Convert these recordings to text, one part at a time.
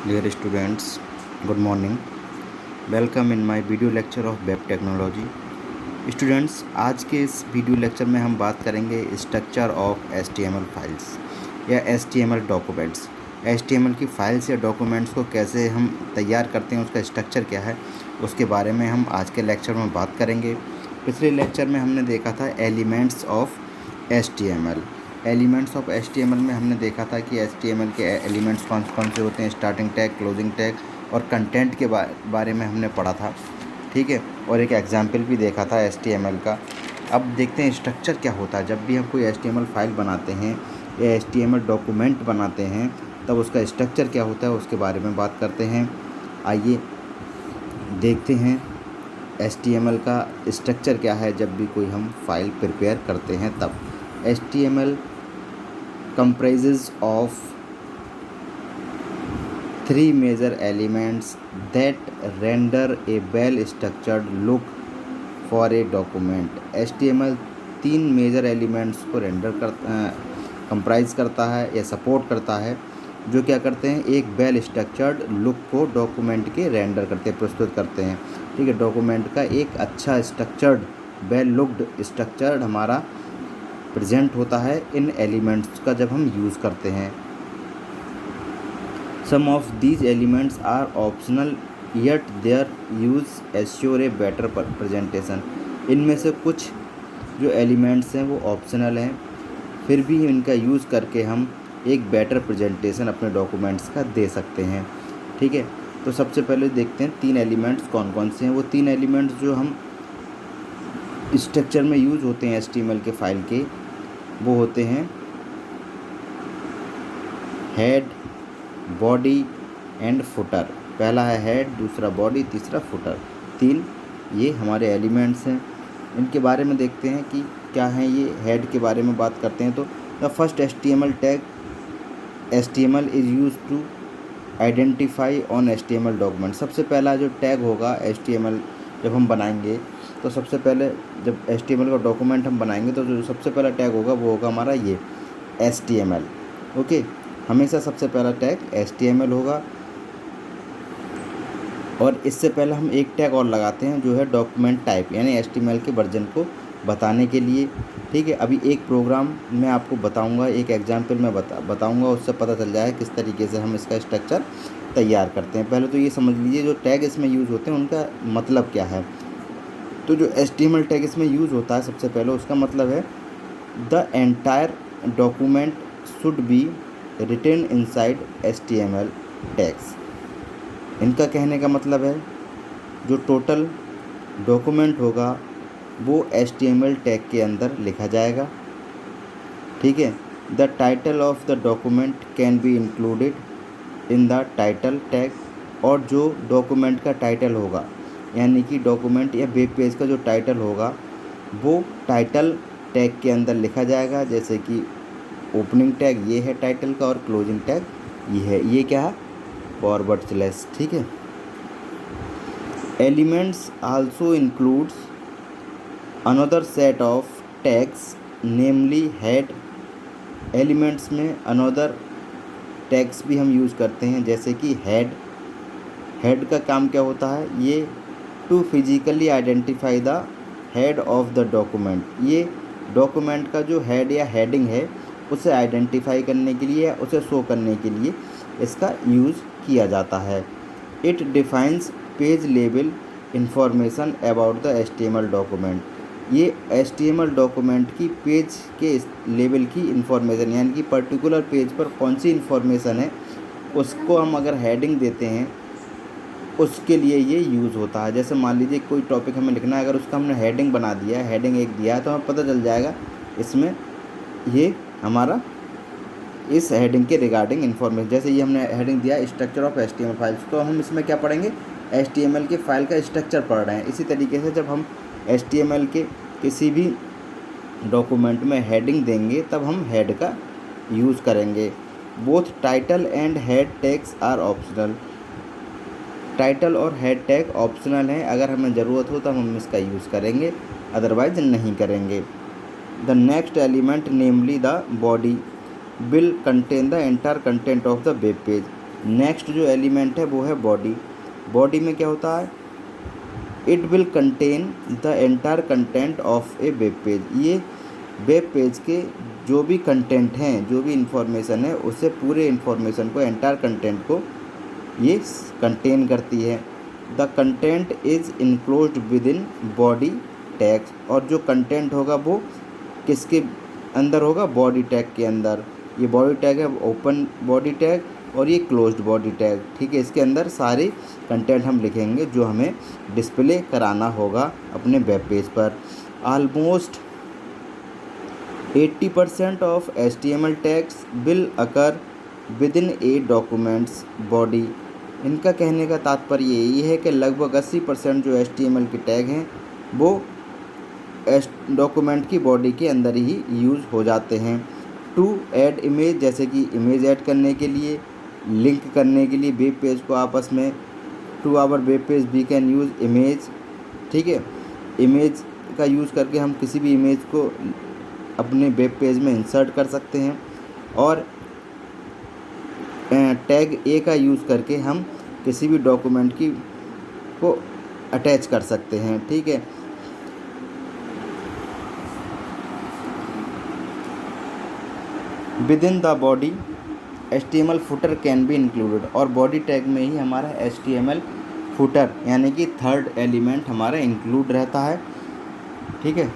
Dear students, good morning. Welcome in my video lecture of web technology. Students, आज के इस video lecture में हम बात करेंगे स्ट्रक्चर ऑफ HTML फाइल्स या HTML डॉक्यूमेंट्स। HTML की फाइल्स या डॉक्यूमेंट्स को कैसे हम तैयार करते हैं, उसका स्ट्रक्चर क्या है, उसके बारे में हम आज के लेक्चर में बात करेंगे। पिछले लेक्चर में हमने देखा था elements of HTML। Elements of HTML में हमने देखा था कि HTML के एलिमेंट्स कौन कौन से होते हैं, स्टार्टिंग टैग, क्लोजिंग टैग और कंटेंट के बारे में हमने पढ़ा था। ठीक है, और एक एग्जाम्पल भी देखा था HTML का। अब देखते हैं स्ट्रक्चर क्या होता है। जब भी हम कोई HTML फाइल बनाते हैं या HTML डॉक्यूमेंट बनाते हैं तब उसका स्ट्रक्चर क्या होता है, उसके बारे में बात करते हैं। आइए देखते हैं HTML का स्ट्रक्चर क्या है जब भी कोई हम फाइल प्रिपेयर करते हैं तब। HTML comprises of three major elements that render a well-structured look for a document. HTML तीन मेजर एलिमेंट्स को कंप्राइज करता है या सपोर्ट करता है, जो क्या करते हैं, एक वेल स्ट्रक्चर्ड लुक को डॉक्यूमेंट के रेंडर करते हैं, प्रस्तुत करते हैं। ठीक है, डॉक्यूमेंट का एक अच्छा स्ट्रक्चर्ड, वेल लुक्ड स्ट्रक्चर्ड हमारा प्रेजेंट होता है इन एलिमेंट्स का जब हम यूज़ करते हैं। Some of these elements are optional yet their use assure a better presentation. इनमें से कुछ जो एलिमेंट्स हैं वो ऑप्शनल हैं, फिर भी इनका यूज़ करके हम एक बेटर प्रेजेंटेशन अपने डॉक्यूमेंट्स का दे सकते हैं। ठीक है, तो सबसे पहले देखते हैं तीन एलिमेंट्स कौन कौन से हैं। वो तीन एलिमेंट्स जो हम स्ट्रक्चर में यूज़ होते हैं HTML के फाइल के, वो होते हैं हेड, बॉडी एंड फुटर। पहला है हेड, दूसरा बॉडी, तीसरा फुटर। तीन ये हमारे एलिमेंट्स हैं। इनके बारे में देखते हैं कि क्या है। ये हेड के बारे में बात करते हैं तो the first HTML tag HTML is use to identify on HTML document. सबसे पहला जो टैग होगा HTML जब हम बनाएंगे तो सबसे पहले जब HTML का डॉक्यूमेंट हम बनाएंगे तो जो सबसे पहला टैग होगा वो होगा हमारा ये HTML। ओके, हमेशा सबसे पहला टैग HTML होगा। और इससे पहले हम एक टैग और लगाते हैं जो है डॉक्यूमेंट टाइप, यानी HTML के वर्जन को बताने के लिए। ठीक है, अभी एक प्रोग्राम मैं आपको बताऊंगा, एक एग्जांपल मैं बताऊंगा, उससे पता चल जाएगा किस तरीके से हम इसका स्ट्रक्चर तैयार करते हैं। पहले तो ये समझ लीजिए जो टैग इसमें यूज़ होते हैं उनका मतलब क्या है। तो जो HTML टैग इसमें यूज़ होता है, सबसे पहले उसका मतलब है the entire document should be written inside HTML tags. इनका कहने का मतलब है जो टोटल डॉक्यूमेंट होगा वो HTML टैग के अंदर लिखा जाएगा। ठीक है, the title of the document can be included in the title tag. और जो डॉक्यूमेंट का टाइटल होगा, यानी कि डॉक्यूमेंट या वेब पेज का जो टाइटल होगा वो टाइटल टैग के अंदर लिखा जाएगा। जैसे कि ओपनिंग टैग ये है टाइटल का और क्लोजिंग टैग ये है। ये क्या है, फॉरवर्ड स्लैश। ठीक है, elements also includes another set of tags namely head. Elements में अनदर टैग्स भी हम यूज़ करते हैं, जैसे कि हेड। हेड का काम क्या होता है, ये to physically identify the head of the document. ये डॉक्यूमेंट का जो हेड या हेडिंग है उसे आइडेंटिफाई करने के लिए, उसे शो करने के लिए इसका यूज़ किया जाता है। It defines page level information about the HTML document. ये HTML डॉक्यूमेंट की पेज के लेवल की इंफॉर्मेशन, यानी कि पर्टिकुलर पेज पर कौन सी इंफॉर्मेशन है उसको हम अगर हेडिंग देते हैं उसके लिए ये यूज़ होता है। जैसे मान लीजिए कोई टॉपिक हमें लिखना है, अगर उसका हमने हेडिंग बना दिया है, हेडिंग एक दिया है, तो हमें पता चल जाएगा इसमें ये हमारा इस हेडिंग के रिगार्डिंग इन्फॉर्मेशन। जैसे ये हमने हेडिंग दिया स्ट्रक्चर ऑफ HTML फाइल्स, तो हम इसमें क्या पढ़ेंगे, HTML के फाइल का स्ट्रक्चर पढ़ रहे हैं। इसी तरीके से जब हम HTML के किसी भी डॉक्यूमेंट में हेडिंग देंगे तब हम हेड का यूज़ करेंगे। Both title and head tags are optional. Title और हेड टैग ऑप्शनल हैं, अगर हमें ज़रूरत हो तब हम इसका यूज़ करेंगे, अदरवाइज नहीं करेंगे। The next element namely the body will contain the entire content of the web page. Next जो एलिमेंट है वो है बॉडी। बॉडी में क्या होता है, it will contain the entire content of A web page. ये वेब पेज के जो भी कंटेंट हैं, जो भी इंफॉर्मेशन है, उससे पूरे इंफॉर्मेशन को, एंटायर कंटेंट को ये कंटेन करती है। The content is enclosed with in body tags. और जो कंटेंट होगा वो किसके अंदर होगा, बॉडी टैग के अंदर। ये बॉडी टैग है ओपन बॉडी टैग और ये क्लोज्ड बॉडी टैग, ठीक है। इसके अंदर सारे कंटेंट हम लिखेंगे जो हमें डिस्प्ले कराना होगा अपने वेब पेज पर। Almost 80% of HTML tags will occur with in A documents body. इनका कहने का तात्पर्य यही है कि लगभग 80% जो HTML के टैग हैं वो डॉक्यूमेंट की बॉडी के अंदर ही यूज़ हो जाते हैं। टू ऐड इमेज, जैसे कि इमेज ऐड करने के लिए, लिंक करने के लिए वेब पेज को आपस में। To our web page we can use image, ठीक है। इमेज का यूज़ करके हम किसी भी इमेज को अपने वेब पेज में इंसर्ट कर सकते हैं। और टैग ए का यूज़ करके हम किसी भी डॉक्यूमेंट की को अटैच कर सकते हैं, ठीक है। With in the body HTML footer can be included. और बॉडी टैग में ही हमारा HTML फुटर यानी कि थर्ड एलिमेंट हमारा इंक्लूड रहता है, ठीक है।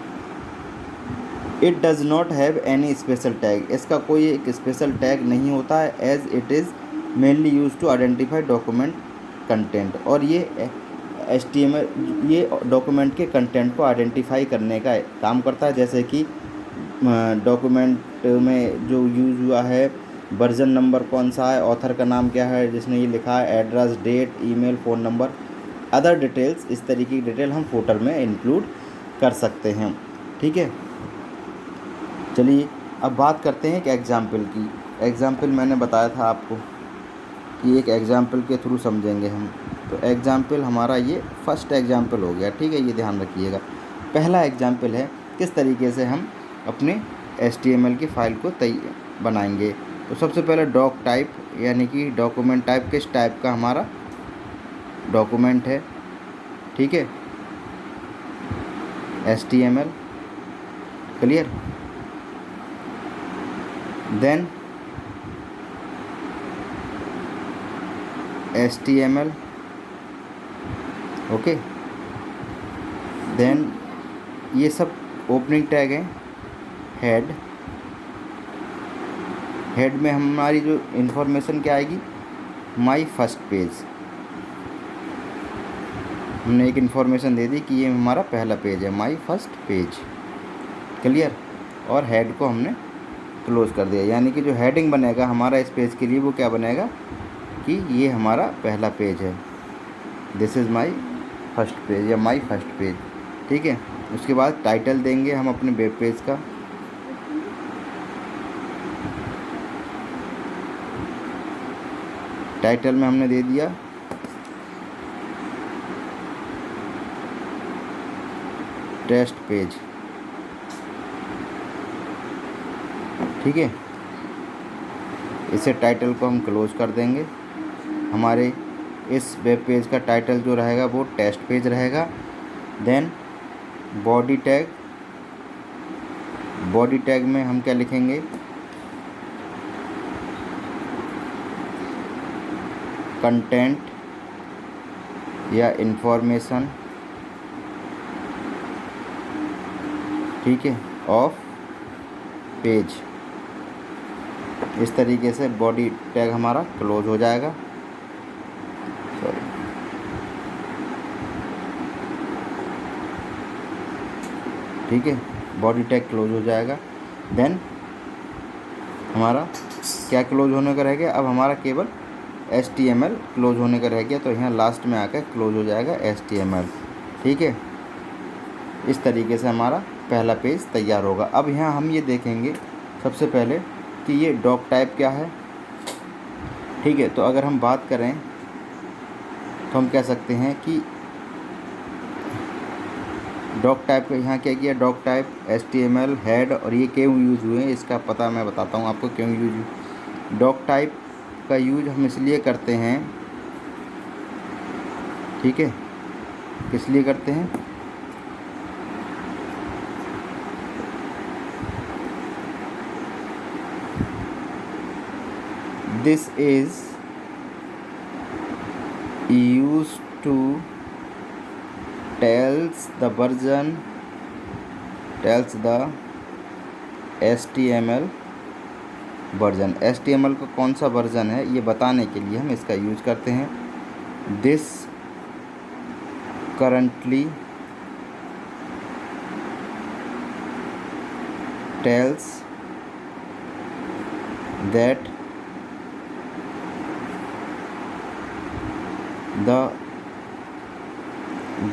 It does not have any special tag. इसका कोई एक स्पेशल टैग नहीं होता है। As it is mainly use to identify document content. और ये HTML ये डॉक्यूमेंट के कंटेंट को आइडेंटिफाई करने का काम करता है। जैसे कि डॉक्यूमेंट में जो यूज़ हुआ है, वर्जन नंबर कौन सा है, ऑथर का नाम क्या है जिसने ये लिखा है, address, date, email, phone number, other details, इस तरीके की डिटेल हम फुटर में इंक्लूड कर सकते हैं, ठीक है। चलिए अब बात करते हैं एक एग्ज़ाम्पल की। एग्ज़ाम्पल मैंने बताया था आपको कि एक एग्ज़ाम्पल के थ्रू समझेंगे हम। तो एग्ज़ाम्पल हमारा ये फर्स्ट एग्ज़ाम्पल हो गया, ठीक है। ये ध्यान रखिएगा, पहला एग्ज़ाम्पल है किस तरीके से हम अपने HTML की फ़ाइल को बनाएंगे। तो सबसे पहले डॉक टाइप यानी कि डॉक्यूमेंट टाइप, किस टाइप का हमारा डॉक्यूमेंट है, ठीक है। HTML, clear. Then HTML, okay. Then ये सब ओपनिंग टैग हैं। हेड में हमारी जो इन्फॉर्मेशन क्या आएगी, माई फर्स्ट पेज। हमने एक इन्फॉर्मेशन दे दी कि ये हमारा पहला पेज है, माई फर्स्ट पेज, क्लियर। और हेड को हमने क्लोज कर दिया, यानी कि जो हेडिंग बनेगा हमारा इस पेज के लिए वो क्या बनेगा कि ये हमारा पहला पेज है, this is my first page या माई फर्स्ट पेज, ठीक है। उसके बाद टाइटल देंगे हम अपने वेब पेज का। टाइटल में हमने दे दिया टेस्ट पेज, ठीक है। इसे टाइटल को हम क्लोज कर देंगे। हमारे इस वेब पेज का टाइटल जो रहेगा वो टेस्ट पेज रहेगा। Then body tag, body tag में हम क्या लिखेंगे, कंटेंट या इंफॉर्मेशन, ठीक है, ऑफ पेज। इस तरीके से बॉडी टैग हमारा क्लोज हो जाएगा। ठीक है, बॉडी टैग क्लोज हो जाएगा। देन हमारा क्या क्लोज होने का रह गया, अब हमारा केवल HTML क्लोज होने का रह गया। तो यहाँ लास्ट में आकर क्लोज हो जाएगा HTML, ठीक है। इस तरीके से हमारा पहला पेज तैयार होगा। अब यहाँ हम ये देखेंगे सबसे पहले कि ये डॉक टाइप क्या है, ठीक है। तो अगर हम बात करें तो हम कह सकते हैं कि डॉक टाइप का यहाँ क्या किया, डॉक टाइप HTML हेड, और ये क्यों यूज़ हुए हैं इसका पता मैं बताता हूँ आपको क्यों यूज़। डॉक टाइप का यूज हम इसलिए करते हैं, ठीक है, किस लिए करते हैं, this is used to tells the HTML version. HTML का कौन सा वर्जन है ये बताने के लिए हम इसका यूज करते हैं। This currently tells that the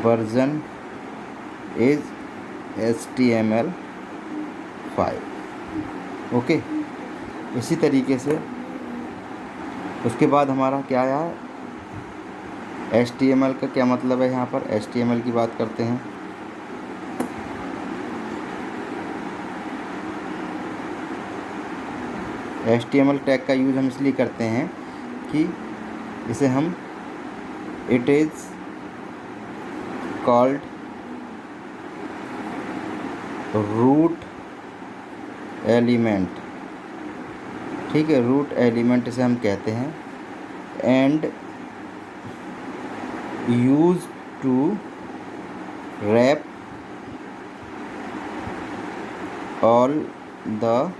version is HTML5। Okay, इसी तरीके से उसके बाद हमारा क्या आया, HTML का क्या मतलब है, यहाँ पर HTML की बात करते हैं। HTML टैग का यूज़ हम इसलिए करते हैं कि इसे हम it is called root element, ठीक है, रूट एलिमेंट इसे हम कहते हैं, and use to wrap all the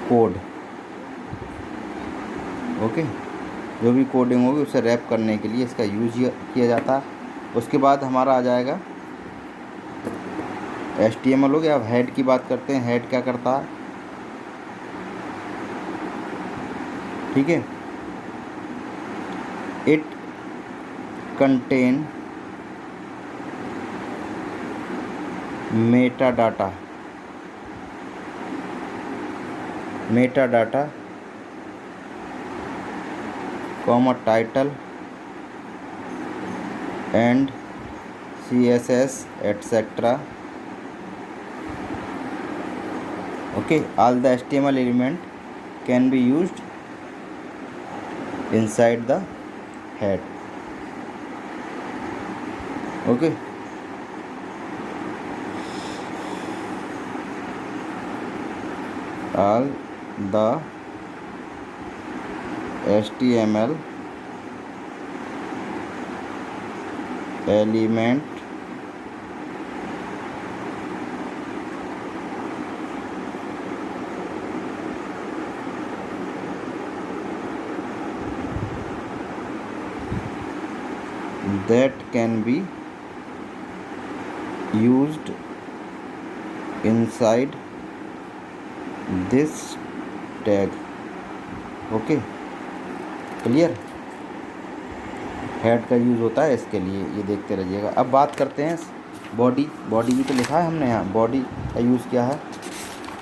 code. Okay, जो भी कोडिंग होगी उसे रैप करने के लिए इसका यूज किया जाता है। उसके बाद हमारा आ जाएगा HTML हो गया। अब हेड की बात करते हैं, हेड क्या करता है, ठीक है, it contain Meta data comma title and CSS etc. Okay, all the HTML element can be used inside the head. Okay, all the HTML element that can be used inside this tag। Okay, clear. Head का use होता है इसके लिए, ये देखते रहिएगा। अब बात करते हैं बॉडी भी तो लिखा है हमने यहाँ, बॉडी का यूज़ क्या है,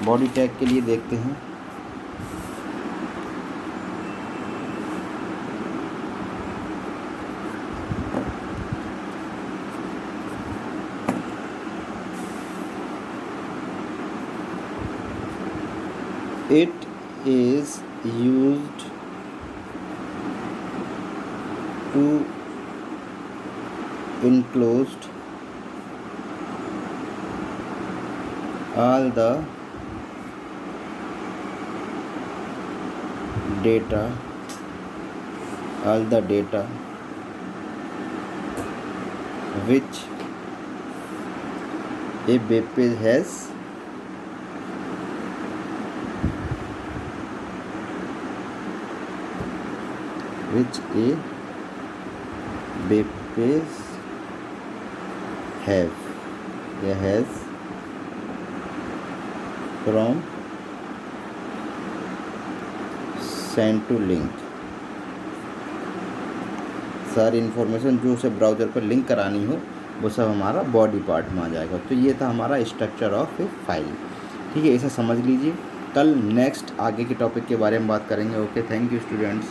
बॉडी टैग के लिए देखते हैं। It is used to enclose all the data which a web page has, which a web page has from send to link। सारी इन्फॉर्मेशन जो उसे ब्राउज़र पर लिंक करानी हो वो सब हमारा बॉडी पार्ट में आ जाएगा। तो ये था हमारा स्ट्रक्चर ऑफ ए फाइल, ठीक है, इसे समझ लीजिए। कल नेक्स्ट आगे के टॉपिक के बारे में बात करेंगे। Okay, thank you students.